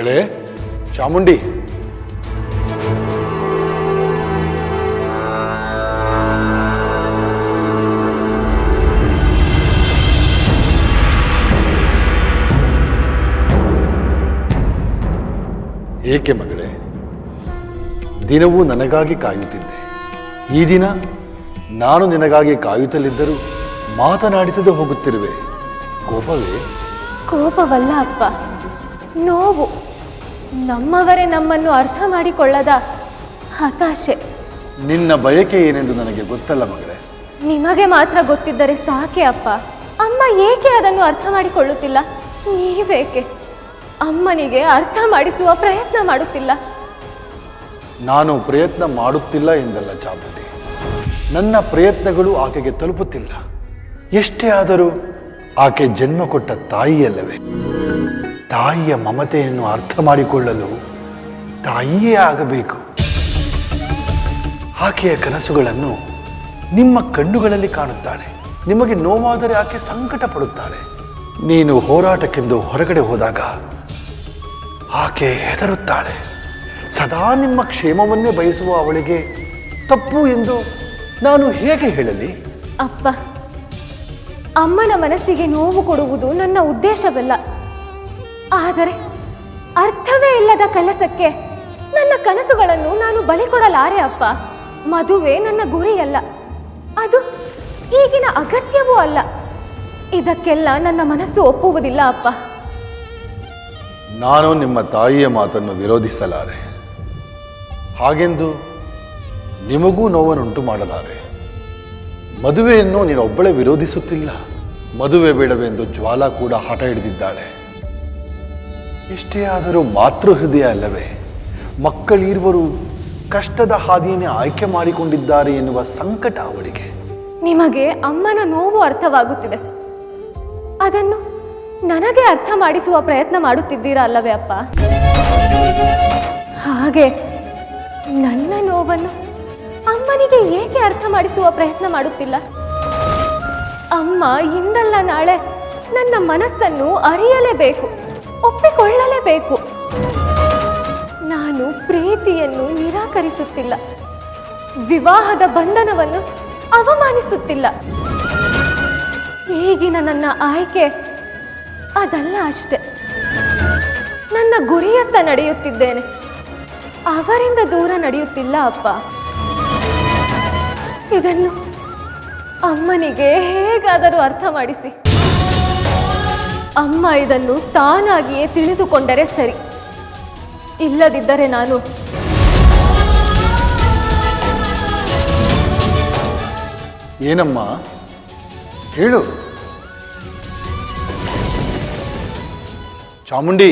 ಮಗಳೇ ಚಾಮುಂಡಿ, ಏಕೆ ಮಗಳೇ? ದಿನವೂ ನನಗಾಗಿ ಕಾಯುತ್ತಿದ್ದೆ. ಈ ದಿನ ನಾನು ನಿನಗಾಗಿ ಕಾಯುತ್ತಲಿದ್ದರೂ ಮಾತನಾಡಿಸದೆ ಹೋಗುತ್ತಿರುವೆ. ಕೋಪವೇ? ಕೋಪವಲ್ಲ ಅಪ್ಪ, ನೋವು. ನಮ್ಮವರೇ ನಮ್ಮನ್ನು ಅರ್ಥ ಮಾಡಿಕೊಳ್ಳದ ಹತಾಶೆ. ನಿನ್ನ ಬಯಕೆ ಏನೆಂದು ನನಗೆ ಗೊತ್ತಲ್ಲ ಮಗಳೇ. ನಿಮಗೆ ಮಾತ್ರ ಗೊತ್ತಿದ್ದರೆ ಸಾಕೆ ಅಪ್ಪ. ಅಮ್ಮ ಏಕೆ ಅದನ್ನು ಅರ್ಥ ಮಾಡಿಕೊಳ್ಳುತ್ತಿಲ್ಲ? ನೀವೇಕೆ ಅಮ್ಮನಿಗೆ ಅರ್ಥ ಮಾಡಿಸುವ ಪ್ರಯತ್ನ ಮಾಡುತ್ತಿಲ್ಲ? ನಾನು ಪ್ರಯತ್ನ ಮಾಡುತ್ತಿಲ್ಲ ಎಂದಲ್ಲ ಚಾಮುಂಡಿ, ನನ್ನ ಪ್ರಯತ್ನಗಳು ಆಕೆಗೆ ತಲುಪುತ್ತಿಲ್ಲ. ಎಷ್ಟೇ ಆದರೂ ಆಕೆ ಜನ್ಮ ಕೊಟ್ಟ ತಾಯಿಯಲ್ಲವೇ? ತಾಯಿಯ ಮಮತೆಯನ್ನು ಅರ್ಥ ಮಾಡಿಕೊಳ್ಳಲು ತಾಯಿಯೇ ಆಗಬೇಕು. ಆಕೆಯ ಕನಸುಗಳನ್ನು ನಿಮ್ಮ ಕಣ್ಣುಗಳಲ್ಲಿ ಕಾಣುತ್ತಾಳೆ. ನಿಮಗೆ ನೋವಾದರೆ ಆಕೆ ಸಂಕಟ ಪಡುತ್ತಾಳೆ. ನೀನು ಹೋರಾಟಕ್ಕೆಂದು ಹೊರಗಡೆ ಹೋದಾಗ ಆಕೆ ಹೆದರುತ್ತಾಳೆ. ಸದಾ ನಿಮ್ಮ ಕ್ಷೇಮವನ್ನೇ ಬಯಸುವ ಅವಳಿಗೆ ತಪ್ಪು ಎಂದು ನಾನು ಹೇಗೆ ಹೇಳಲಿ? ಅಪ್ಪ, ಅಮ್ಮನ ಮನಸ್ಸಿಗೆ ನೋವು ಕೊಡುವುದು ನನ್ನ ಉದ್ದೇಶವಲ್ಲ. ಆದರೆ ಅರ್ಥವೇ ಇಲ್ಲದ ಕೆಲಸಕ್ಕೆ ನನ್ನ ಕನಸುಗಳನ್ನು ನಾನು ಬಲಿ ಕೊಡಲಾರೆ ಅಪ್ಪ. ಮದುವೆ ನನ್ನ ಗುರಿಯಲ್ಲ, ಅದು ಈಗಿನ ಅಗತ್ಯವೂ ಅಲ್ಲ. ಇದಕ್ಕೆಲ್ಲ ನನ್ನ ಮನಸ್ಸು ಒಪ್ಪುವುದಿಲ್ಲ ಅಪ್ಪ. ನಾನು ನಿಮ್ಮ ತಾಯಿಯ ಮಾತನ್ನು ವಿರೋಧಿಸಲಾರೆ. ಹಾಗೆಂದು ನಿಮಗೂ ನೋವನ್ನುಂಟು ಮಾಡಲಾರೆ. ಮದುವೆಯನ್ನು ನೀನೊಬ್ಬಳೇ ವಿರೋಧಿಸುತ್ತಿಲ್ಲ. ಮದುವೆ ಬೇಡವೆಂದು ಜ್ವಾಲಾ ಕೂಡ ಹಠ ಹಿಡಿದಿದ್ದಾಳೆ. ಎಷ್ಟೇ ಆದರೂ ಮಾತೃ ಹೃದಯ ಅಲ್ಲವೇ? ಮಕ್ಕಳಿರುವರು ಕಷ್ಟದ ಹಾದಿಯನ್ನೇ ಆಯ್ಕೆ ಮಾಡಿಕೊಂಡಿದ್ದಾರೆ ಎನ್ನುವ ಸಂಕಟ ಅವಳಿಗೆ. ನಿಮಗೆ ಅಮ್ಮನ ನೋವು ಅರ್ಥವಾಗುತ್ತಿದೆ. ಅದನ್ನು ನನಗೆ ಅರ್ಥ ಮಾಡಿಸುವ ಪ್ರಯತ್ನ ಮಾಡುತ್ತಿದ್ದೀರಾ ಅಲ್ಲವೇ ಅಪ್ಪ? ಹಾಗೆ ನನ್ನ ನೋವನ್ನು ಅಮ್ಮನಿಗೆ ಏಕೆ ಅರ್ಥ ಮಾಡಿಸುವ ಪ್ರಯತ್ನ ಮಾಡುತ್ತಿಲ್ಲ? ಅಮ್ಮ ಇಂದಲ್ಲ ನಾಳೆ ನನ್ನ ಮನಸ್ಸನ್ನು ಅರಿಯಲೇಬೇಕು, ಒಪ್ಪಿಕೊಳ್ಳಲೇಬೇಕು. ನಾನು ಪ್ರೀತಿಯನ್ನು ನಿರಾಕರಿಸುತ್ತಿಲ್ಲ, ವಿವಾಹದ ಬಂಧನವನ್ನು ಅವಮಾನಿಸುತ್ತಿಲ್ಲ. ಈಗಿನ ನನ್ನ ಆಯ್ಕೆ ಅದಲ್ಲ ಅಷ್ಟೆ. ನನ್ನ ಗುರಿಯತ್ತ ನಡೆಯುತ್ತಿದ್ದೇನೆ, ಅವರಿಂದ ದೂರ ನಡೆಯುತ್ತಿಲ್ಲ ಅಪ್ಪ. ಇದನ್ನು ಅಮ್ಮನಿಗೆ ಹೇಗಾದರೂ ಅರ್ಥ ಮಾಡಿಸಿ. ಅಮ್ಮ ಇದನ್ನು ತಾನಾಗಿಯೇ ತಿಳಿದುಕೊಂಡರೆ ಸರಿ. ಇಲ್ಲದಿದ್ದರೆ ನಾನು ಏನಮ್ಮ ಹೇಳು ಚಾಮುಂಡಿ.